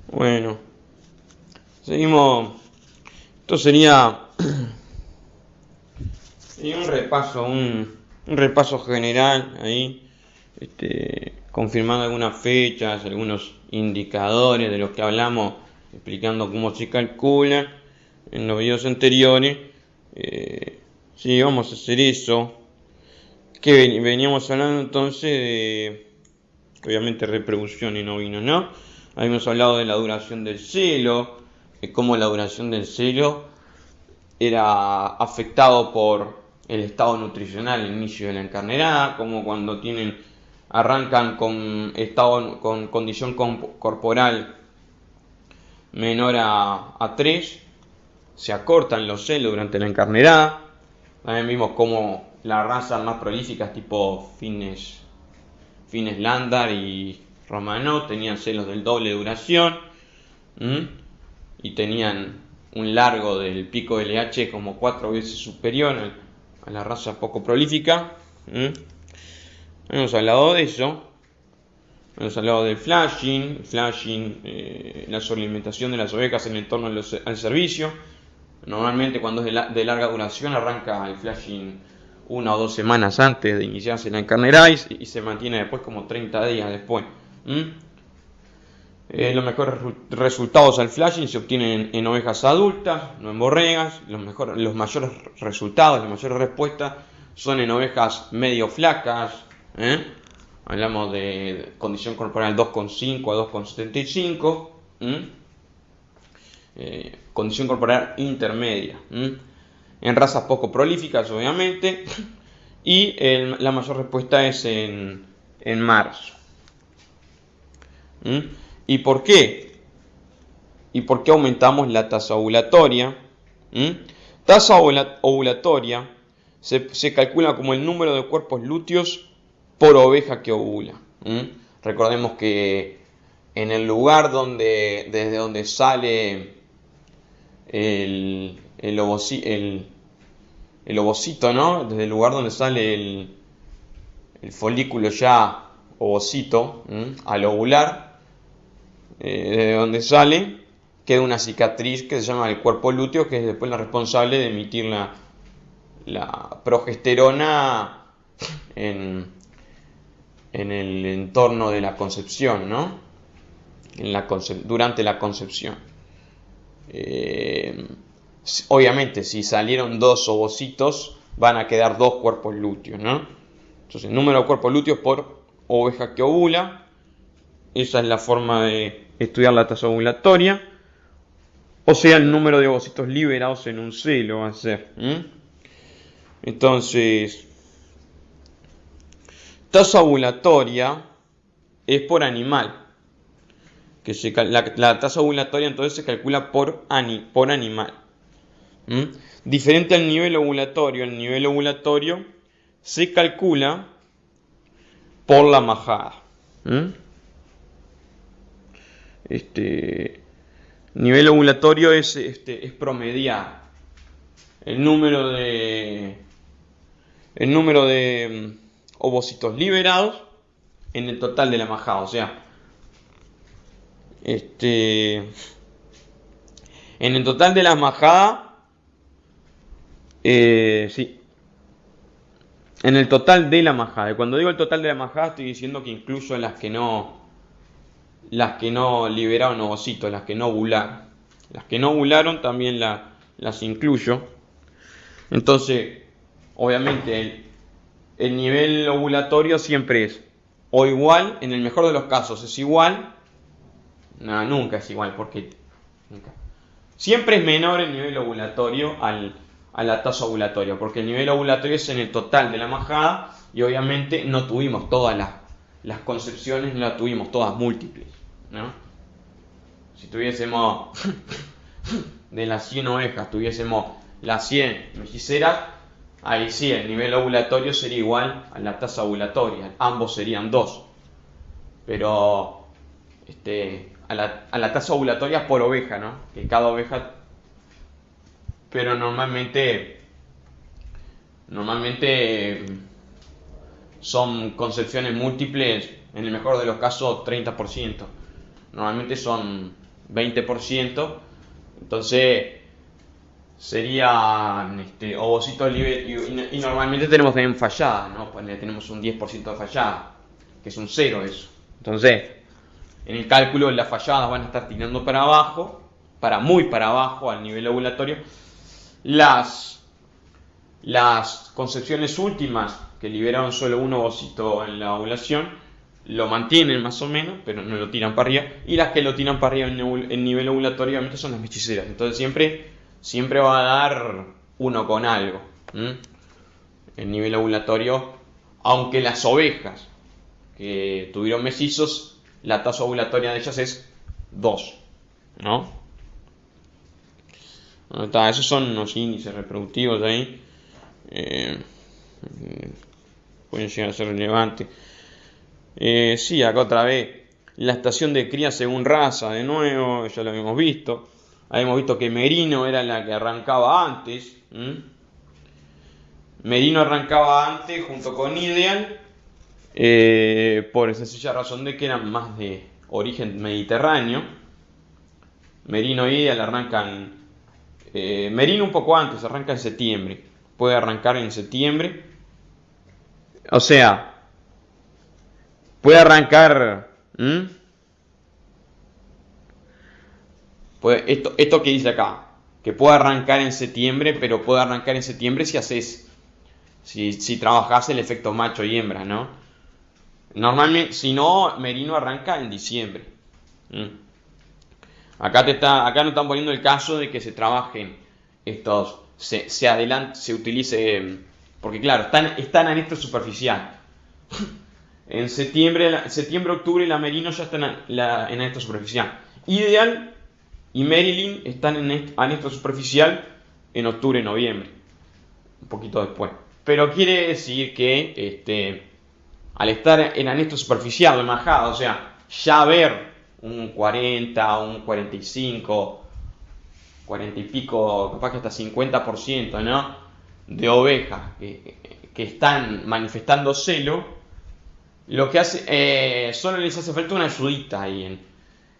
Bueno, seguimos. Esto sería un repaso general ahí, confirmando algunas fechas, algunos indicadores de los que hablamos, explicando cómo se calcula en los videos anteriores. Sí, vamos a hacer eso. Que veníamos hablando entonces de, obviamente, reproducción en ovinos, ¿no? Habíamos hablado de la duración del celo, de cómo la duración del celo era afectado por el estado nutricional al inicio de la encarnerada, como cuando arrancan con condición corporal menor a 3, se acortan los celos durante la encarnerada. También vimos cómo las razas más prolíficas tipo Fines Landar y Romanov tenían celos del doble de duración, y tenían un largo del pico LH como 4 veces superior a la raza poco prolífica. Hemos hablado de eso. Hemos hablado del flashing, la sobrealimentación de las ovejas en el entorno al servicio. Normalmente cuando es de larga duración arranca el flashing 1 o 2 semanas antes de iniciarse la encarnerada y se mantiene después como 30 días después. Los mejores resultados al flashing se obtienen en ovejas adultas, no en borregas. Los mayores resultados, las mayores respuestas son en ovejas medio flacas. Hablamos de condición corporal 2,5 a 2,75. Condición corporal intermedia. En razas poco prolíficas, obviamente. Y la mayor respuesta es en marzo. ¿Y por qué? ¿Y por qué aumentamos la tasa ovulatoria? Tasa ovulatoria se calcula como el número de cuerpos lúteos por oveja que ovula. Recordemos que en el lugar desde donde sale el ovocito, ¿no? Desde el lugar donde sale el folículo ya ovocito, al ovular, desde donde sale, queda una cicatriz que se llama el cuerpo lúteo, que es después la responsable de emitir la progesterona en el entorno de la concepción, ¿no? Durante la concepción. Obviamente, si salieron 2 ovocitos, van a quedar 2 cuerpos lúteos, ¿no? Entonces, número de cuerpos lúteos por oveja que ovula. Esa es la forma de estudiar la tasa ovulatoria. O sea, el número de ovocitos liberados en un celo va a ser. Entonces, tasa ovulatoria es por animal. La tasa ovulatoria entonces se calcula por animal. Diferente al nivel ovulatorio, el nivel ovulatorio se calcula por la majada. Nivel ovulatorio es promediar el número de ovocitos liberados en el total de la majada. O sea, en el total de la majada, sí, en el total de la majada. Y cuando digo el total de la majada, estoy diciendo que incluso las que no liberaron ovocitos, las que no ovularon. Las que no ovularon también las incluyo. Entonces, obviamente, el nivel ovulatorio siempre es o igual, en el mejor de los casos es igual. No, nunca es igual, porque siempre es menor el nivel ovulatorio a la tasa ovulatoria, porque el nivel ovulatorio es en el total de la majada y obviamente no tuvimos todas las concepciones, no las tuvimos todas múltiples, ¿no? Si tuviésemos de las 100 ovejas, tuviésemos las 100 melliceras, ahí sí el nivel ovulatorio sería igual a la tasa ovulatoria, ambos serían 2, pero a la tasa ovulatoria por oveja, ¿no? Que cada oveja, pero normalmente son concepciones múltiples, en el mejor de los casos 30%. Normalmente son 20%. Entonces serían ovocitos libres y normalmente tenemos también fallada, ¿no? Pues tenemos un 10% de fallada, que es un 0 eso. Entonces, en el cálculo las falladas van a estar tirando para abajo, muy para abajo al nivel ovulatorio. Las concepciones últimas que liberaron solo un ovocito en la ovulación lo mantienen más o menos, pero no lo tiran para arriba. Y las que lo tiran para arriba en nivel ovulatorio obviamente son las mechiceras. Entonces siempre va a dar uno con algo en nivel ovulatorio, aunque las ovejas que tuvieron mellizos, la tasa ovulatoria de ellas es 2, ¿no? Esos son los índices reproductivos ahí. Pueden llegar a ser relevantes. Sí, acá otra vez la estación de cría según raza, de nuevo, ya lo habíamos visto. Habíamos visto que Merino era la que arrancaba antes. Merino arrancaba antes junto con Ideal, por esa sencilla razón de que eran más de origen mediterráneo. Merino e Ideal arrancan, Merino un poco antes, arranca en septiembre. Puede arrancar en septiembre. O sea, puede arrancar. Pues esto que dice acá, que puede arrancar en septiembre, pero puede arrancar en septiembre si trabajas el efecto macho y hembra, ¿no? Normalmente, si no, Merino arranca en diciembre. Acá no están poniendo el caso de que se trabajen estos, se utilice, porque claro, están en esto superficial. En septiembre, octubre, la Merino ya está en esto superficial. Ideal y Marilyn están en anestro superficial en octubre, noviembre, un poquito después. Pero quiere decir que al estar en anestro superficial, en majada, o sea, ya ver un 40, un 45, 40 y pico, capaz que hasta 50%, ¿no? De ovejas que están manifestando celo, lo que hace, solo les hace falta una ayudita ahí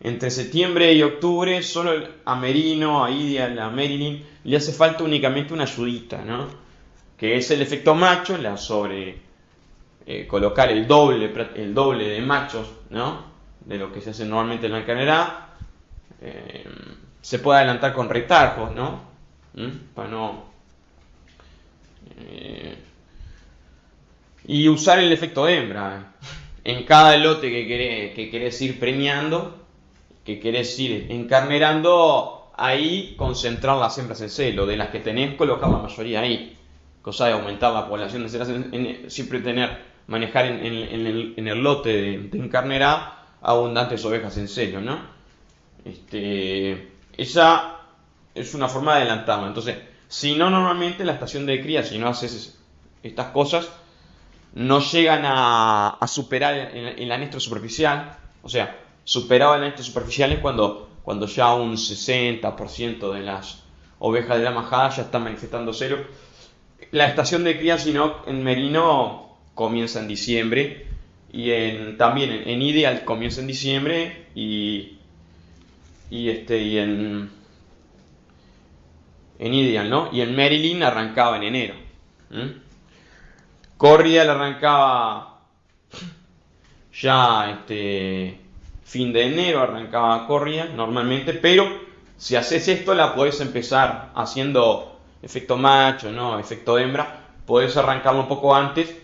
entre septiembre y octubre. Solo a Merino, a Ideal, a Marilyn le hace falta únicamente una ayudita, ¿no? Que es el efecto macho, colocar el doble de machos, ¿no? De lo que se hace normalmente en la carnera. Se puede adelantar con retajos, ¿no? Para no y usar el efecto hembra en cada lote que querés ir premiando, que querés ir encarnerando. Ahí concentrar las hembras en celo, de las que tenés, colocar la mayoría ahí, cosa de aumentar la población de celas, siempre manejar en el lote de encarnerá abundantes ovejas en celo, ¿no? Esa es una forma de adelantarlo. Entonces, si no, normalmente la estación de cría, si no haces estas cosas, no llegan a superar el anestro superficial. O sea, superado el anestro superficial es cuando ya un 60% de las ovejas de la majada ya están manifestando celo. La estación de cría, si no, en Merino comienza en diciembre, y también en Ideal comienza en diciembre, y en Ideal, ¿no? Y en Marilyn arrancaba en enero. Corrial arrancaba ya fin de enero, arrancaba Corrial normalmente, pero si haces esto la podés empezar haciendo efecto macho, ¿no? Efecto hembra, podés arrancarlo un poco antes,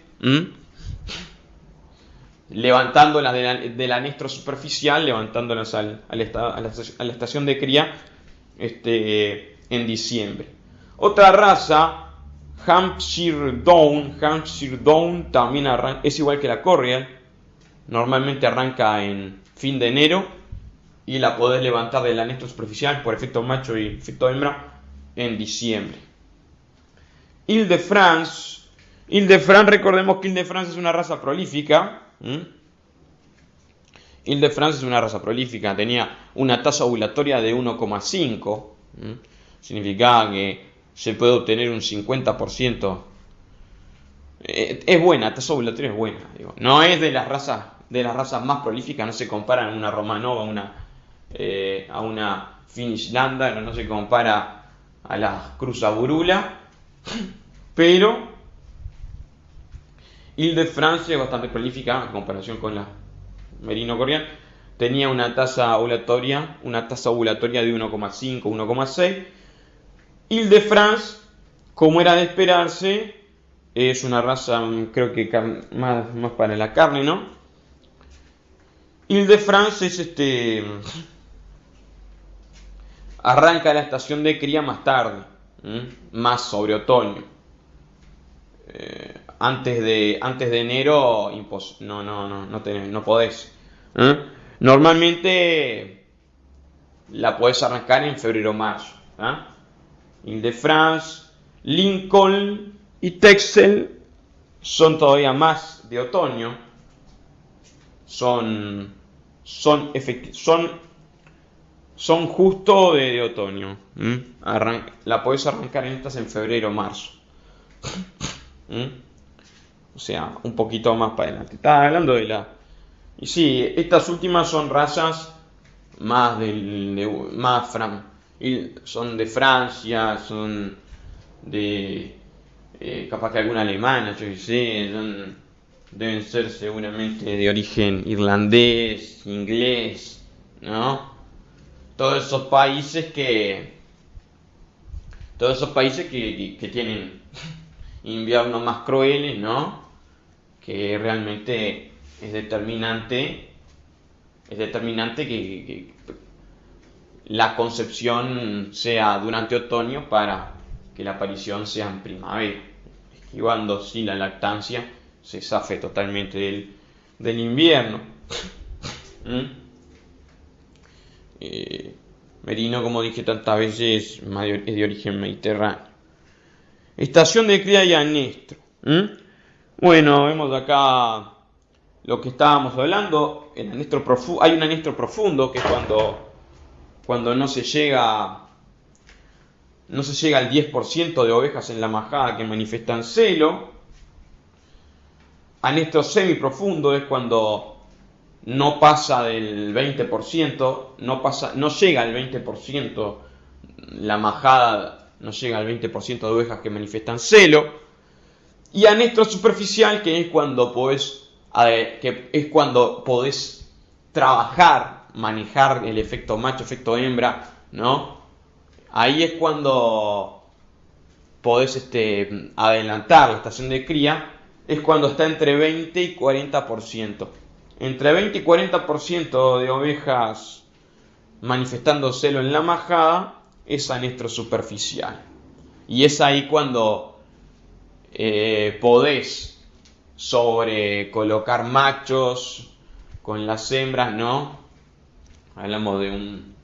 levantándolas del anestro superficial, levantándolas a la estación de cría en diciembre. Otra raza, Hampshire Down también es igual que la Corrial, normalmente arranca en fin de enero, y la podés levantar del anestro superficial por efecto macho y efecto hembra en diciembre. Ile-de-France, recordemos que Ile-de-France es una raza prolífica. Ile-de-France es una raza prolífica, tenía una tasa ovulatoria de 1,5. Significa que se puede obtener un 50%. Es buena, tasa ovulatoria es buena, digo. No es de las razas más prolíficas, no se comparan una Romanova, una a una Finlanda, no se compara a la Cruzaburula, pero Ile-de-France es bastante prolífica en comparación con la Merino Corrián. Tenía una tasa ovulatoria de 1,5, 1,6. Ile-de-France, como era de esperarse, es una raza, creo que más para la carne, ¿no? Ile-de-France es arranca la estación de cría más tarde, más sobre otoño. Antes de enero no podés. Normalmente la podés arrancar en febrero o marzo. Ile-de-France, Lincoln y Texel son todavía más de otoño. Son justo de otoño. La podés arrancar en estas en febrero o marzo. O sea, un poquito más para adelante. Estaba hablando de la... Y sí, estas últimas son razas más son de Francia, son de... capaz que alguna alemana, yo qué sé, deben ser seguramente de origen irlandés, inglés, ¿no? Todos esos países que tienen inviernos más crueles, ¿no? Que realmente es determinante que la concepción sea durante otoño para que la aparición sea en primavera, esquivando así la lactancia, se zafe totalmente del invierno. Merino, como dije tantas veces, es de origen mediterráneo. Estación de cría y anestro. Bueno, vemos acá lo que estábamos hablando. Hay un anestro profundo, que es cuando no se llega al 10% de ovejas en la majada que manifiestan celo. Anestro semiprofundo es cuando no pasa del 20%, no llega al 20%, la majada no llega al 20% de ovejas que manifiestan celo. Y anestro superficial, que es cuando podés trabajar, manejar el efecto macho, efecto hembra, ¿no? Ahí es cuando podés adelantar la estación de cría, es cuando está entre 20 y 40%. Entre 20 y 40% de ovejas manifestando celo en la majada es anestro superficial. Y es ahí cuando podés sobrecolocar machos con las hembras, ¿no? Hablamos de un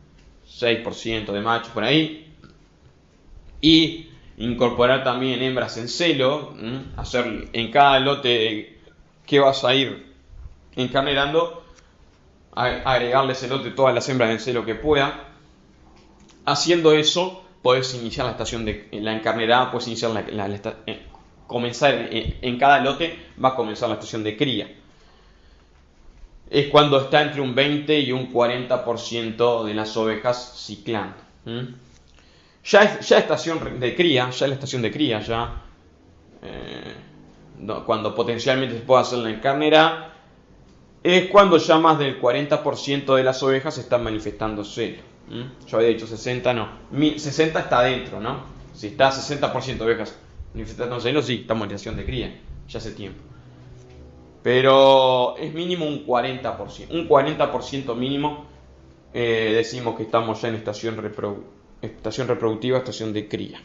6% de machos por ahí. Y incorporar también hembras en celo, hacer en cada lote que vas a ir encarnerando, agregarle ese lote todas las hembras en celo que pueda. Haciendo eso, podés iniciar la estación de la encarnerada, puedes iniciar comenzar en cada lote, va a comenzar la estación de cría. Es cuando está entre un 20 y un 40% de las ovejas ciclando. Ya estación de cría, cuando potencialmente se puede hacer la encarnerada, es cuando ya más del 40% de las ovejas están manifestando celo. Yo había dicho 60, no. 60 está adentro, ¿no? Si está 60% de ovejas manifestando celo, sí, estamos en estación de cría, ya hace tiempo. Pero es mínimo un 40%. Un 40% mínimo, decimos que estamos ya en estación reproductiva, estación de cría.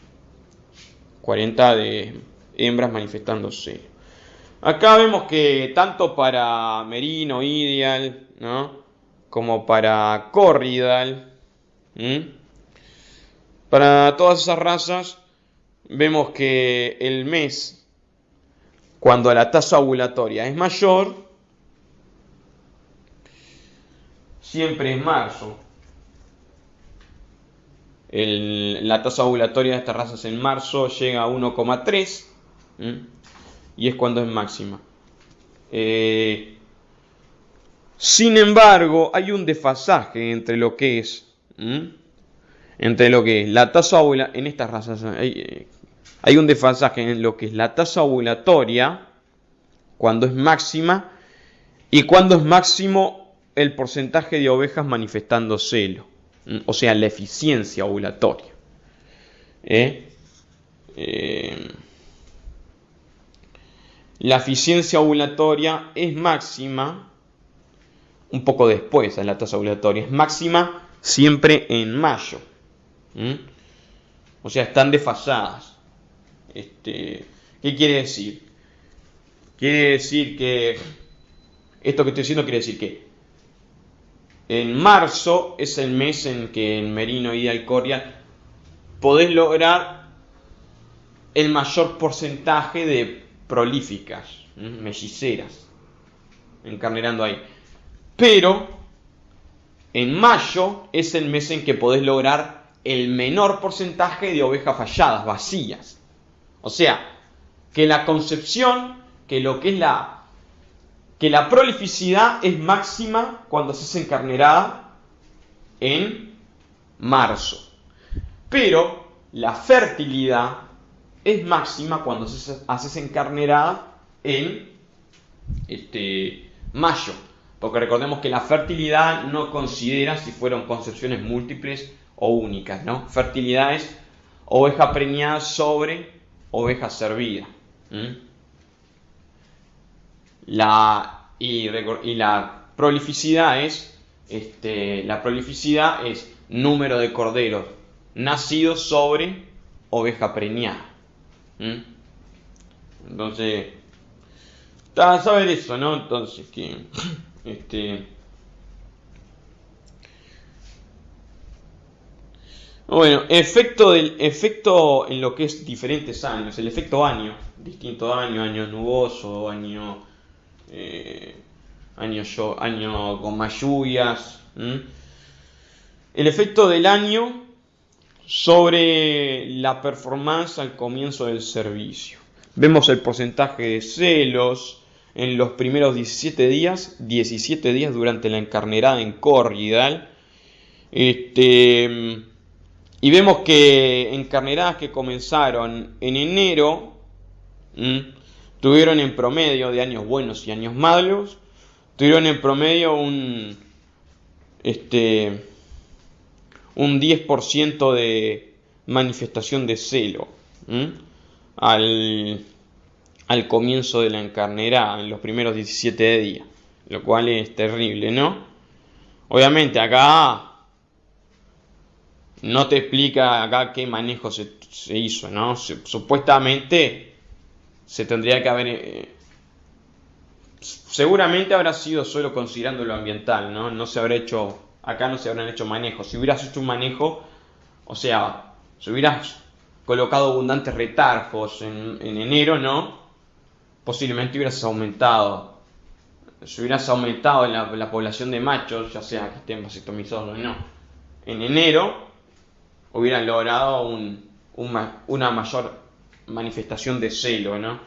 40 de hembras manifestando celo. Acá vemos que tanto para Merino Ideal, ¿no?, como para Corriedale, para todas esas razas, vemos que el mes, cuando la tasa ovulatoria es mayor, siempre es marzo. La tasa ovulatoria de estas razas en marzo llega a 1,3, y es cuando es máxima. Sin embargo, hay un desfasaje entre lo que es, la tasa ovulatoria, en estas razas hay un desfasaje en lo que es la tasa ovulatoria, cuando es máxima, y cuando es máximo el porcentaje de ovejas manifestando celo, o sea, la eficiencia ovulatoria. La eficiencia ovulatoria es máxima un poco después de la tasa ovulatoria, es máxima siempre en mayo. O sea, están desfasadas. ¿Qué quiere decir? Quiere decir que esto que estoy diciendo quiere decir que en marzo es el mes en que en Merino Ideal Corial podés lograr el mayor porcentaje de prolíficas, melliceras, encarnerando ahí. Pero en mayo es el mes en que podés lograr el menor porcentaje de ovejas falladas, vacías. O sea, que la concepción, que lo que es que la prolificidad es máxima cuando se hace encarnerada en marzo. Pero la fertilidad es máxima cuando se hace encarnerada en mayo. Porque recordemos que la fertilidad no considera si fueron concepciones múltiples o únicas, ¿no? Fertilidad es oveja preñada sobre oveja servida. Y la prolificidad es número de corderos nacidos sobre oveja preñada. Entonces, saber eso, ¿no? Entonces, que bueno, efecto en lo que es diferentes años, el efecto año, distinto año nuboso, año con más lluvias. El efecto del año sobre la performance al comienzo del servicio. Vemos el porcentaje de celos en los primeros 17 días durante la encarnerada en corridal. Y vemos que encarneradas que comenzaron en enero tuvieron en promedio, de años buenos y años malos, tuvieron en promedio un 10% de manifestación de celo al comienzo de la encarnerada, en los primeros 17 días, lo cual es terrible, ¿no? Obviamente acá no te explica acá qué manejo se hizo, ¿no? Supuestamente se tendría que haber... seguramente habrá sido solo considerando lo ambiental, ¿no? No se habrá hecho... Acá no se habrán hecho manejos. Si hubieras hecho un manejo, o sea, si hubieras colocado abundantes retargos en enero, ¿no? Posiblemente hubieras aumentado. Si hubieras aumentado la población de machos, ya sea que estén vasectomizados o no, en enero hubieran logrado una mayor manifestación de celo, ¿no?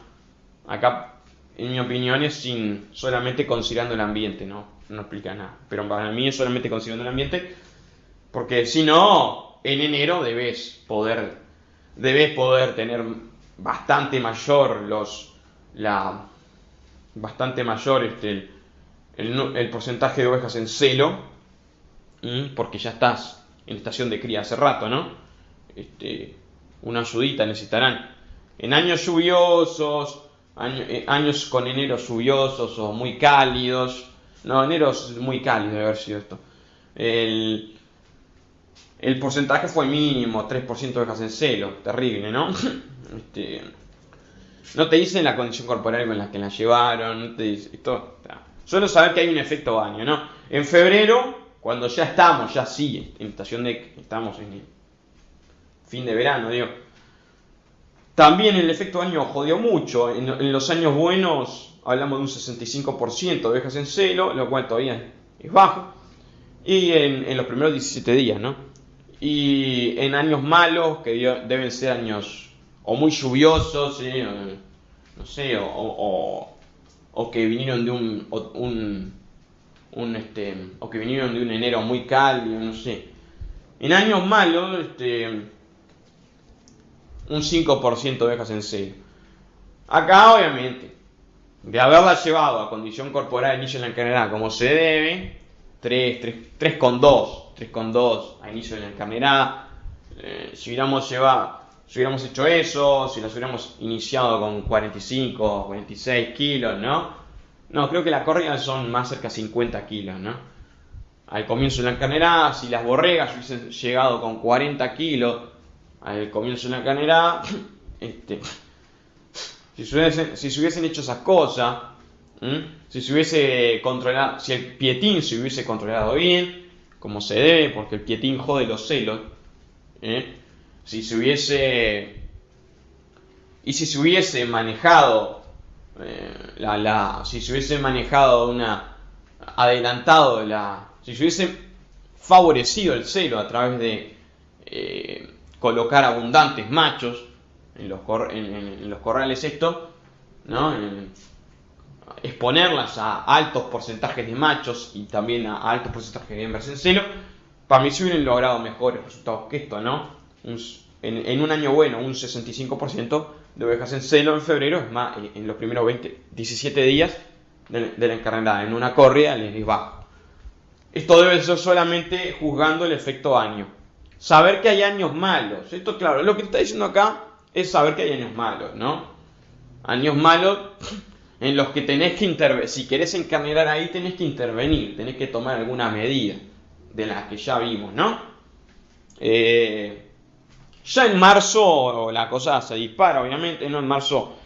Acá, en mi opinión, es solamente considerando el ambiente, no explica nada. Pero para mí es solamente considerando el ambiente, porque si no, en enero debes poder tener bastante mayor el porcentaje de ovejas en celo, porque ya estás en estación de cría hace rato, ¿no? Una ayudita necesitarán. En años lluviosos, años con enero lluviosos o muy cálidos, no, enero es muy cálido debe haber sido esto. El porcentaje fue mínimo, 3% de ovejas en celo, terrible, ¿no? No te dicen la condición corporal con la que la llevaron, no te dice esto. Solo saber que hay un efecto baño, ¿no? En febrero, cuando ya estamos, estamos en el fin de verano, digo. También el efecto baño jodió mucho. En los años buenos hablamos de un 65% de ovejas en celo, lo cual todavía es bajo. Y en los primeros 17 días, ¿no? Y en años malos, que deben ser años o muy lluviosos, no sé, o que vinieron de o que vinieron de un enero muy cálido, no sé. En años malos, un 5% de ovejas en celo. Acá, obviamente, de haberla llevado a condición corporal al inicio de la encarnerada como se debe, 3,2 a inicio de la encarnerada. Si hubiéramos hecho eso, si las hubiéramos iniciado con 45, 46 kilos, ¿no? No, creo que las corridas son más cerca de 50 kilos, ¿no? Al comienzo de la encarnerada, si las borregas hubiesen llegado con 40 kilos al comienzo de la encarnerada, si se hubiesen hecho esas cosas, si se hubiese controlado, si el pietín se hubiese controlado bien, como se debe, porque el pietín jode los celos, si se hubiese manejado si se hubiese manejado si se hubiese favorecido el celo a través de colocar abundantes machos en los corrales ¿no? Exponerlas a altos porcentajes de machos y también a altos porcentajes de hembras en celo, para mí se hubieran logrado mejores resultados que esto, ¿no? En un año bueno, un 65% de ovejas en celo en febrero, es más, en los primeros 17 días de la encarnerada, en una corrida les es bajo. Esto debe ser solamente juzgando el efecto año. Saber que hay años malos, esto claro, lo que está diciendo acá es saber que hay años malos, ¿no? Años malos en los que tenés que intervenir, si querés encarnerar ahí tenés que intervenir, tenés que tomar alguna medida de las que ya vimos, ¿no? Ya en marzo la cosa se dispara, obviamente, ¿no? En marzo,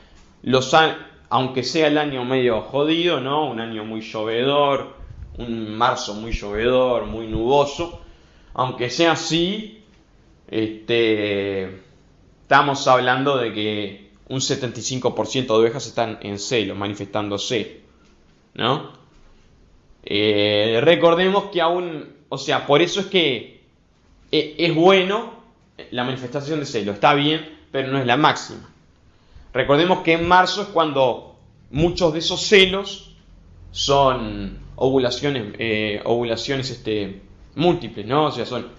aunque sea el año medio jodido, ¿no? Un año muy llovedor, un marzo muy llovedor, muy nuboso, aunque sea así, estamos hablando de que un 75% de ovejas están en celo, manifestándose, ¿no? Recordemos que aún, o sea, por eso es que es bueno la manifestación de celo, está bien, pero no es la máxima. Recordemos que en marzo es cuando muchos de esos celos son ovulaciones múltiples, ¿no? O sea, son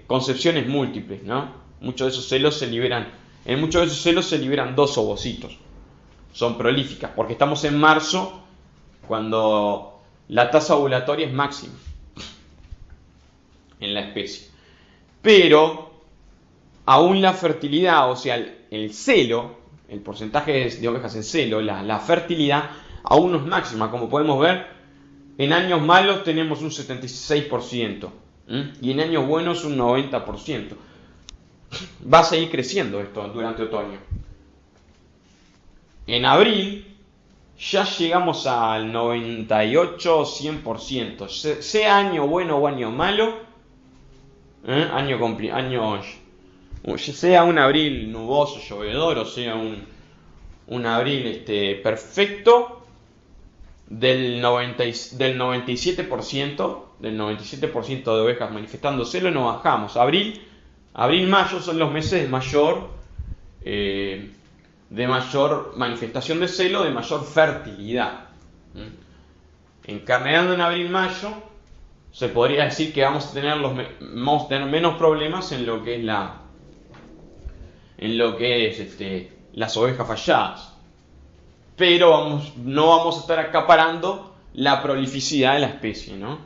concepciones múltiples, ¿no? Muchos de esos celos se liberan dos ovocitos. Son prolíficas, porque estamos en marzo cuando la tasa ovulatoria es máxima en la especie. Pero aún la fertilidad, o sea, el celo, el porcentaje de ovejas en celo, la fertilidad aún no es máxima. Como podemos ver, en años malos tenemos un 76%, y en años buenos un 90%. Va a seguir creciendo esto durante otoño. En abril ya llegamos al 98-100%. Sea año bueno o año malo, sea un abril nuboso, llovedor, o sea un abril perfecto, del 97% de ovejas manifestando celo no bajamos. Abril, mayo son los meses de mayor manifestación de celo, de mayor fertilidad. Encarnerando en abril, mayo, se podría decir que vamos a tener menos problemas en lo que es las ovejas falladas. Pero no vamos a estar acaparando la prolificidad de la especie, ¿no?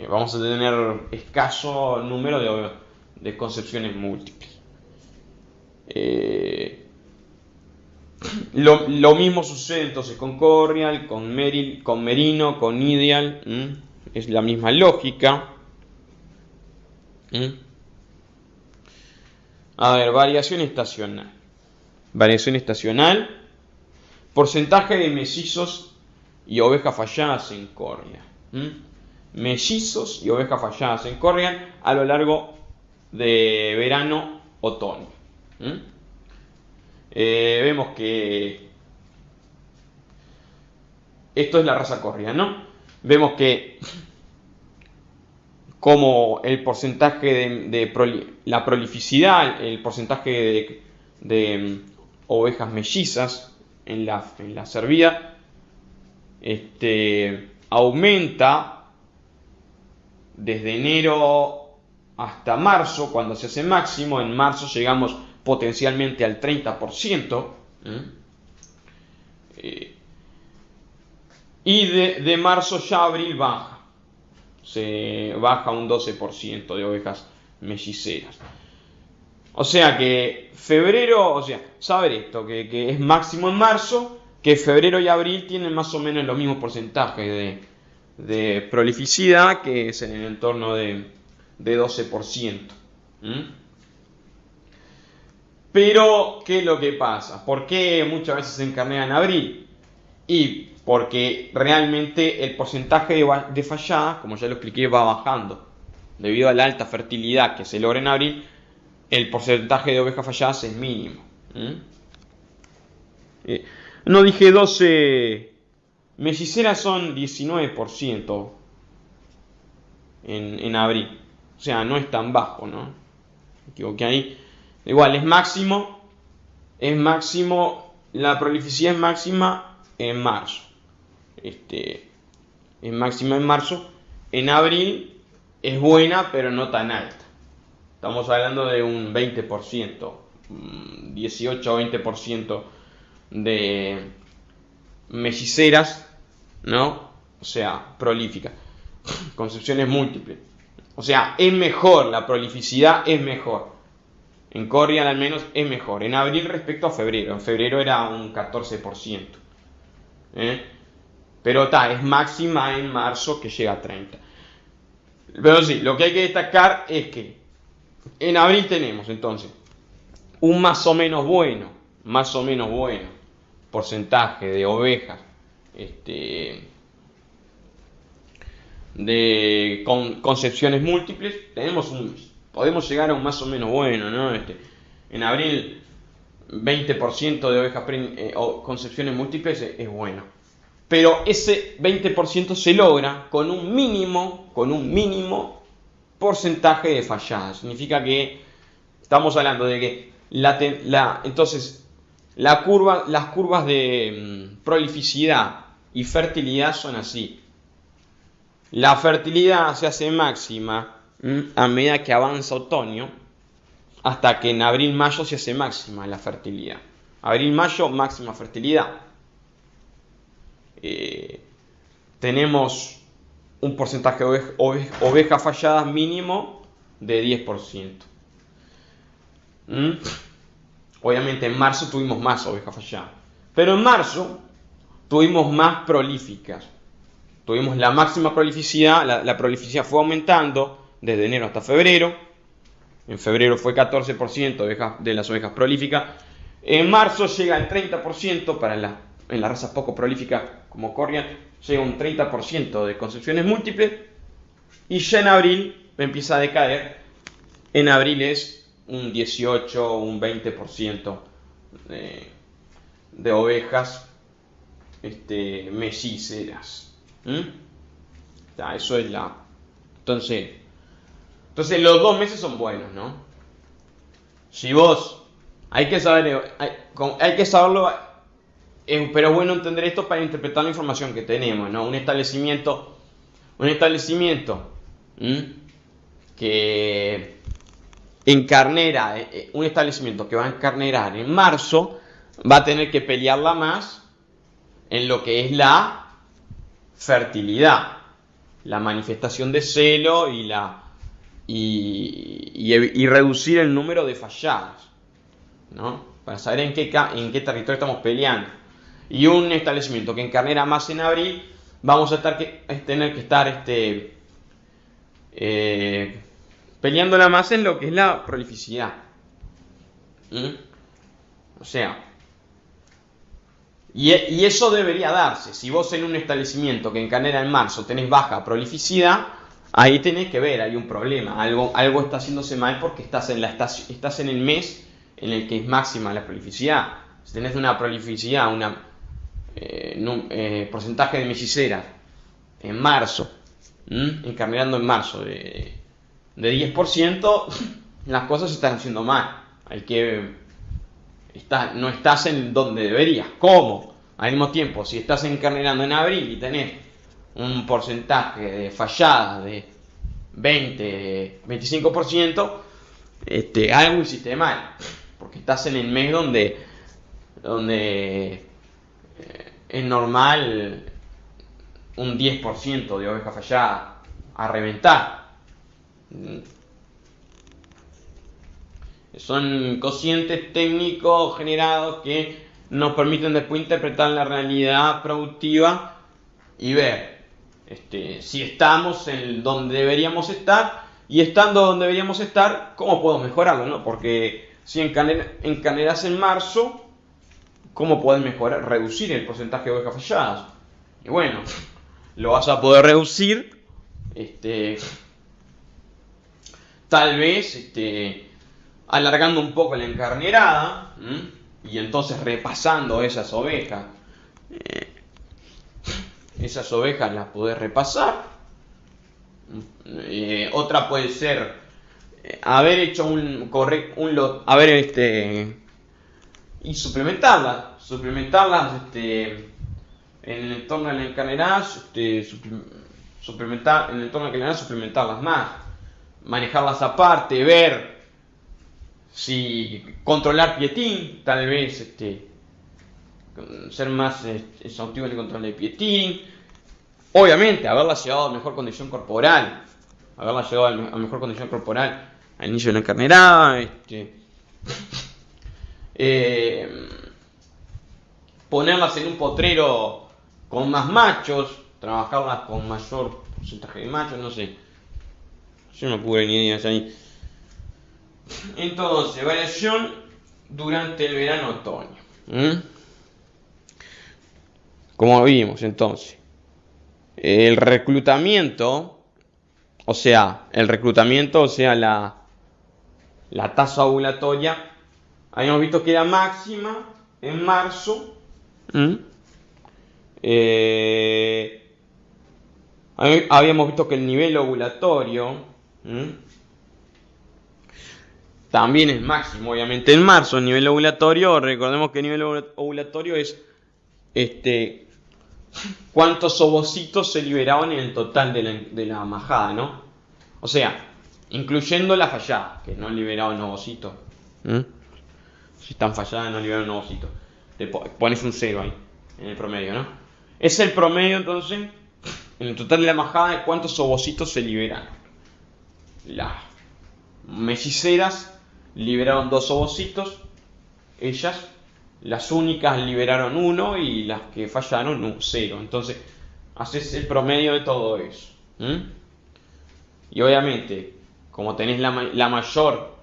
Vamos a tener escaso número de concepciones múltiples. Lo mismo sucede entonces con Corrial, con Merino, con Ideal. Es la misma lógica. A ver, variación estacional. Porcentaje de mellizos y ovejas falladas en Corrial. Mellizos y ovejas falladas en Corrial a lo largo de verano-otoño. Vemos que esto es la raza Corrial, ¿no? Vemos que como el porcentaje la prolificidad, el porcentaje de ovejas mellizas en la cervida aumenta desde enero hasta marzo, cuando se hace máximo. En marzo llegamos potencialmente al 30%. Y de marzo ya a abril baja. Se baja un 12% de ovejas melliceras. O sea que febrero, saber esto, que es máximo en marzo, que febrero y abril tienen más o menos los mismos porcentajes de prolificidad, que es en el entorno de 12%. Pero, ¿qué es lo que pasa? ¿Por qué muchas veces se encarnea en abril? Y porque realmente el porcentaje de fallada, como ya lo expliqué, va bajando. Debido a la alta fertilidad que se logra en abril, el porcentaje de ovejas falladas es mínimo. No dije 12, melliceras son 19% en abril. O sea, no es tan bajo, ¿no? Me equivoqué ahí. Igual, es máximo, la prolificidad es máxima en marzo. Es máxima en marzo. En abril es buena, pero no tan alta. Estamos hablando de un 20%, 18 o 20% de melliceras, ¿no? O sea, prolíficas. Concepciones múltiples. O sea, es mejor, la prolificidad es mejor. En Corrigan al menos es mejor. En abril respecto a febrero. En febrero era un 14%. Pero es máxima en marzo, que llega a 30%. Pero sí, lo que hay que destacar es que en abril tenemos entonces un más o menos bueno porcentaje de ovejas de concepciones múltiples. Podemos llegar a un más o menos bueno, ¿no? En abril 20% de ovejas concepciones múltiples es bueno. Pero ese 20% se logra con un mínimo porcentaje de falladas. Significa que estamos hablando de que entonces las curvas de prolificidad y fertilidad son así. La fertilidad se hace máxima a medida que avanza otoño, hasta que en abril-mayo se hace máxima la fertilidad. Abril-mayo, máxima fertilidad. Tenemos un porcentaje de ovejas falladas mínimo de 10%. Obviamente en marzo tuvimos más ovejas falladas, pero en marzo tuvimos más prolíficas. Tuvimos la máxima prolificidad, la prolificidad fue aumentando desde enero hasta febrero. En febrero fue 14% de las ovejas prolíficas. En marzo llega al 30% en las razas poco prolíficas como Corrigan, llega un 30% de concepciones múltiples. Y ya en abril empieza a decaer. En abril es un 18 o un 20% de ovejas melliceras. Eso es entonces los 2 meses son buenos, ¿no? Si vos hay que saberlo, pero es bueno entender esto para interpretar la información que tenemos, ¿no? Un establecimiento que encarnera, un establecimiento que va a encarnerar en marzo, va a tener que pelearla más en lo que es la fertilidad, la manifestación de celo y reducir el número de falladas, ¿no? Para saber en qué territorio estamos peleando. Y un establecimiento que encarnera más en abril, vamos a tener que estar peleándola más en lo que es la prolificidad. O sea, y eso debería darse. Si vos en un establecimiento que encarnera en marzo tenés baja prolificidad, ahí tenés que ver, hay un problema. Algo está haciéndose mal porque estás en el mes en el que es máxima la prolificidad. Si tenés una prolificidad, porcentaje de melliceras en marzo, encarnerando en marzo de 10%, las cosas se están haciendo mal. No estás en donde deberías. ¿Cómo? al mismo tiempo, si estás encarnerando en abril y tenés un porcentaje de falladas de 20-25%, algo hiciste mal, porque estás en el mes donde es normal un 10% de oveja fallada a reventar. Son cocientes técnicos generados que nos permiten después interpretar la realidad productiva y ver si estamos en donde deberíamos estar, y estando donde deberíamos estar, cómo puedo mejorarlo, ¿no? Porque si encarneras en marzo, ¿cómo puedes mejorar, reducir el porcentaje de ovejas falladas? Y bueno, lo vas a poder reducir, tal vez alargando un poco la encarnerada, y entonces repasando esas ovejas. Esas ovejas las podés repasar. Otra puede ser haber hecho un lot, y suplementarlas en el entorno de la encarnerada, suplementar en el entorno de la encarnerada, suplementarlas más, manejarlas aparte, ver si controlar pietín, tal vez ser más exhaustivo en el control de pietín. Obviamente, haberla llevado a mejor condición corporal. Al inicio de la encarnerada. Ponerlas en un potrero con más machos. Trabajarlas con mayor porcentaje de machos, no sé. Yo no pude ni ideas ahí. Entonces, variación durante el verano-otoño. Como vimos entonces, el reclutamiento, o sea, la tasa ovulatoria, habíamos visto que era máxima en marzo. Habíamos visto que el nivel ovulatorio también es máximo, obviamente, en marzo. El nivel ovulatorio, recordemos que el nivel ovulatorio es cuántos ovocitos se liberaban en el total de la majada, ¿no? O sea, incluyendo la fallada, que no liberaban ovocitos. Si están falladas, no liberan ovocitos. Te pones un 0 ahí, en el promedio, ¿no? Es el promedio, entonces, en el total de la majada, de cuántos ovocitos se liberan. Las melliceras liberaron 2 ovocitos, ellas. Las únicas liberaron 1 y las que fallaron 0. Entonces, haces el promedio de todo eso. Y obviamente, como tenés la mayor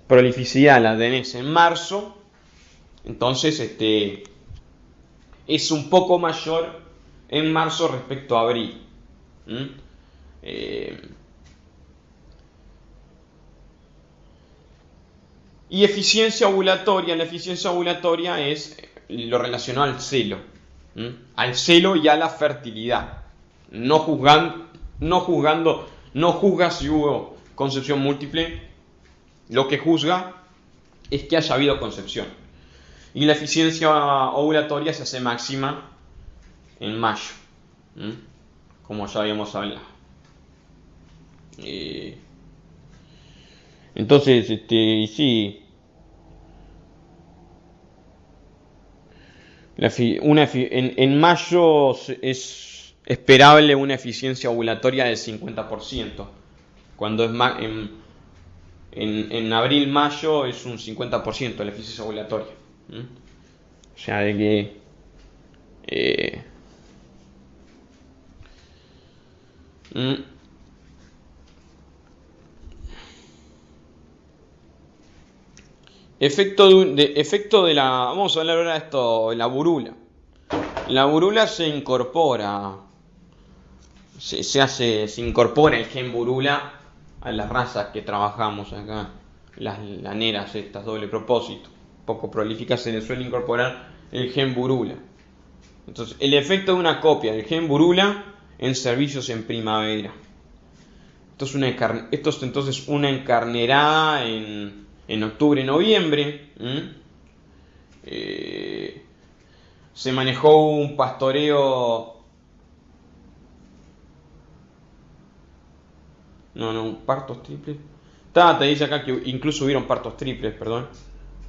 prolificidad, la tenés en marzo, entonces es un poco mayor en marzo respecto a abril. Y eficiencia ovulatoria. La eficiencia ovulatoria es lo relacionado al celo. Al celo y a la fertilidad. No juzga si hubo concepción múltiple. Lo que juzga es que haya habido concepción. Y la eficiencia ovulatoria se hace máxima en mayo. Como ya habíamos hablado. Entonces, sí. En mayo es esperable una eficiencia ovulatoria del 50%. Cuando es más, en abril-mayo es un 50% la eficiencia ovulatoria. O sea, de que efecto de la. Vamos a hablar ahora de esto, de la burula. La burula se incorpora. Se incorpora el gen burula a las razas que trabajamos acá. Las laneras estas, doble propósito, poco prolíficas, se les suele incorporar el gen burula. Entonces, el efecto de una copia del gen burula en servicios en primavera. Esto es entonces una encarnerada en octubre, noviembre. se manejó un pastoreo. No, partos triples. Te dice acá que incluso hubieron partos triples, perdón.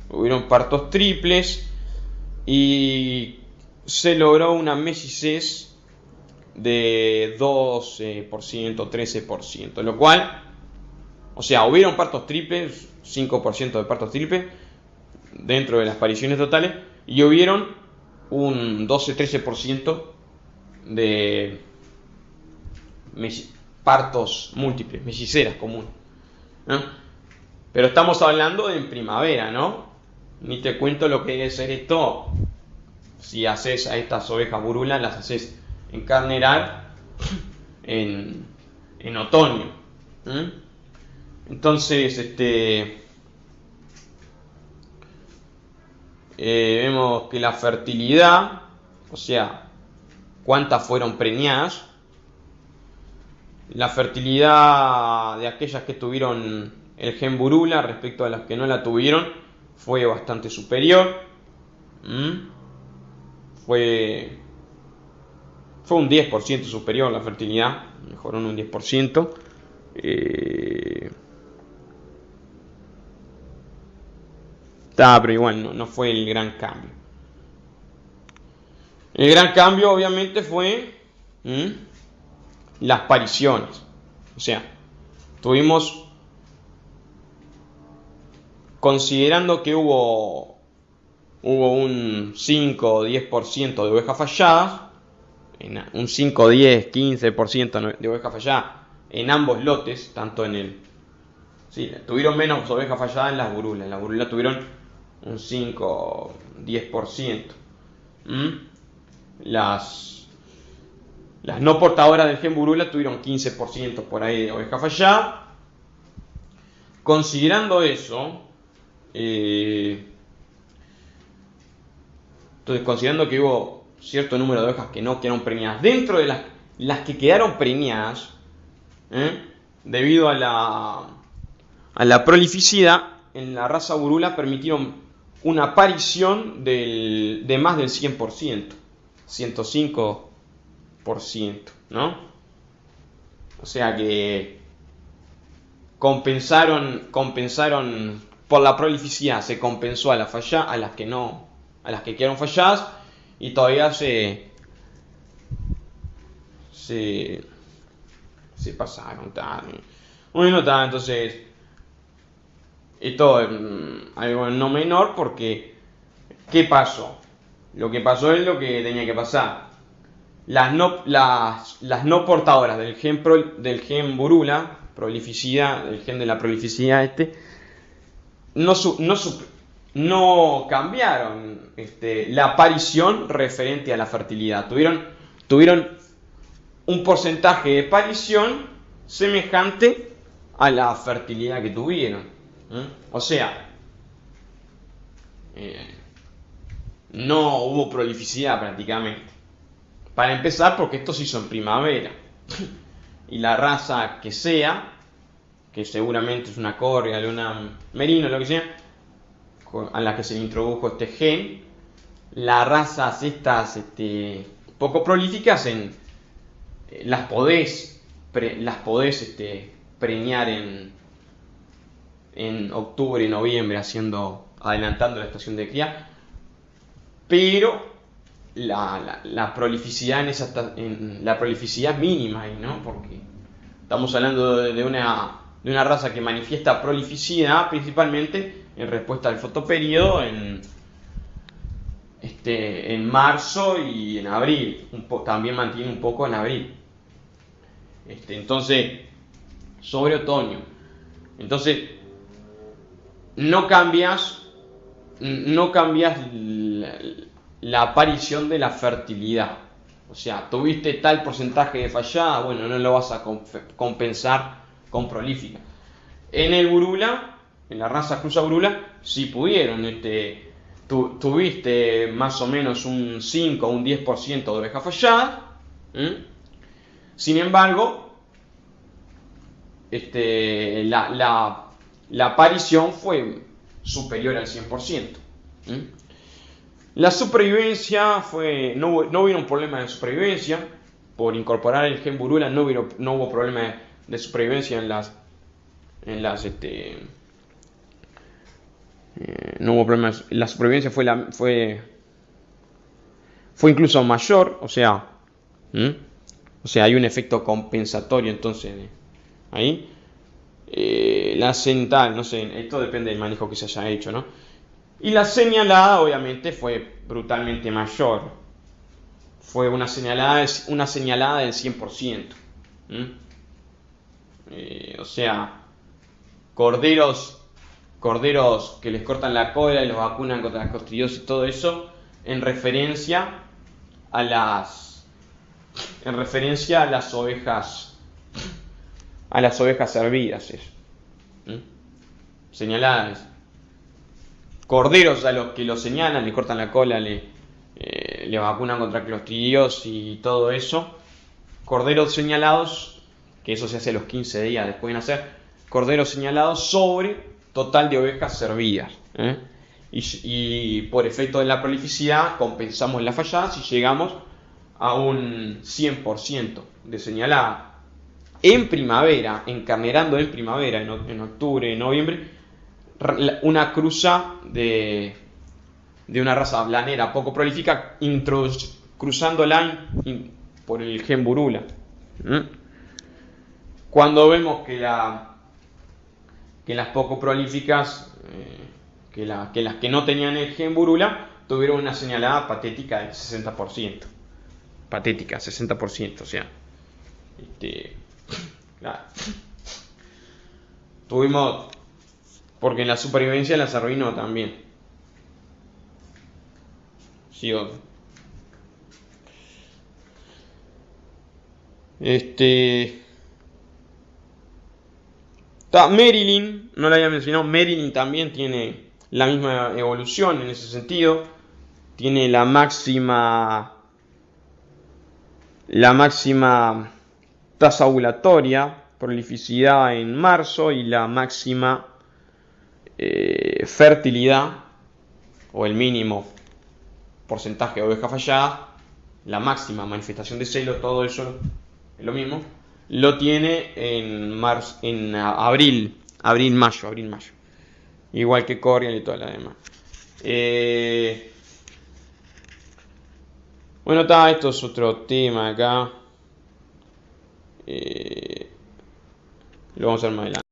Hubieron partos triples y se logró una mesicez de 12%, 13%, lo cual, o sea, hubieron partos triples, 5% de partos triples dentro de las apariciones totales, y hubieron un 12-13% de partos múltiples, melliceras comunes, ¿no? Pero estamos hablando de en primavera, ¿no? Ni te cuento lo que debe ser esto si haces a estas ovejas burulas, las haces encarnerar en otoño. Entonces, vemos que la fertilidad, o sea, cuántas fueron preñadas, la fertilidad de aquellas que tuvieron el gen burula respecto a las que no la tuvieron fue bastante superior. Fue un 10% superior la fertilidad, mejoró en un 10%. Pero igual no fue el gran cambio. El gran cambio obviamente fue las pariciones. O sea, tuvimos, considerando que hubo un 5 o 10% de ovejas falladas, un 5, 10, 15% de ovejas falladas en ambos lotes, tanto en el... Sí, tuvieron menos ovejas falladas en las burulas. En las burulas tuvieron un 5, 10%. Las no portadoras del gen burula tuvieron 15% por ahí de oveja fallada. Considerando eso, entonces considerando que hubo cierto número de ovejas que no quedaron preñadas, dentro de las que quedaron preñadas, debido a la prolificidad en la raza burula, permitieron una aparición de más del 100%, 105%, ¿no? O sea que compensaron por la prolificidad, se compensó a las que quedaron falladas, y todavía se pasaron. Bueno, entonces esto es algo no menor, porque ¿qué pasó? Lo que pasó es lo que tenía que pasar. Las no portadoras del gen burula, prolificidad, del gen de la prolificidad, no cambiaron la aparición referente a la fertilidad. Tuvieron un porcentaje de aparición semejante a la fertilidad que tuvieron. O sea, no hubo prolificidad prácticamente. Para empezar, porque esto se hizo en primavera. Y la raza que sea, que seguramente es una correa, una merino, lo que sea, a la que se le introdujo este gen, las razas estas poco prolíficas las podés preñar en octubre y noviembre, adelantando la estación de cría, pero la prolificidad la prolificidad mínima ahí, ¿no? Porque estamos hablando de una raza que manifiesta prolificidad principalmente en respuesta al fotoperíodo en marzo y en abril. También mantiene un poco en abril. Entonces, sobre otoño. Entonces, no cambias la aparición de la fertilidad. O sea, tuviste tal porcentaje de fallada, bueno, no lo vas a compensar con prolífica. En el burula, en la raza cruza burula, sí pudieron. Tuviste más o menos un 5 o un 10% de ovejas falladas. Sin embargo, la aparición fue superior al 100%. La supervivencia no hubo un problema de supervivencia. Por incorporar el gen Burula no hubo problema de supervivencia no hubo problemas. La supervivencia fue incluso mayor, o sea, hay un efecto compensatorio entonces ahí. La central, no sé, esto depende del manejo que se haya hecho, ¿no? Y la señalada obviamente fue brutalmente mayor. Fue una señalada del 100%. O sea, corderos que les cortan la cola y los vacunan contra la costridiosis y todo eso, en referencia a las ovejas servidas, señaladas. Corderos a los que los señalan, le cortan la cola, le vacunan contra clostridiosis y todo eso. Corderos señalados, que eso se hace a los 15 días después de nacer. Corderos señalados sobre total de ovejas servidas. Y por efecto de la prolificidad compensamos las falladas y llegamos a un 100% de señalada. En primavera, encarnerando en primavera, en octubre, en noviembre, una cruza de una raza blanera poco prolífica, cruzándola por el gen Burula. Cuando vemos que las poco prolíficas, que las que no tenían el gen Burula, tuvieron una señalada patética del 60%. Patética, 60%, o sea. Claro. Tuvimos, porque en la supervivencia las arruinó también. Sigo. Marilyn, no la había mencionado. Marilyn también tiene la misma evolución en ese sentido. Tiene la máxima tasa ovulatoria, prolificidad en marzo, y la máxima fertilidad, o el mínimo porcentaje de oveja fallada, la máxima manifestación de celo, todo eso es lo mismo, lo tiene en abril, mayo, igual que Corial y toda la demás. Bueno, esto es otro tema acá. Lo vamos a ver más adelante.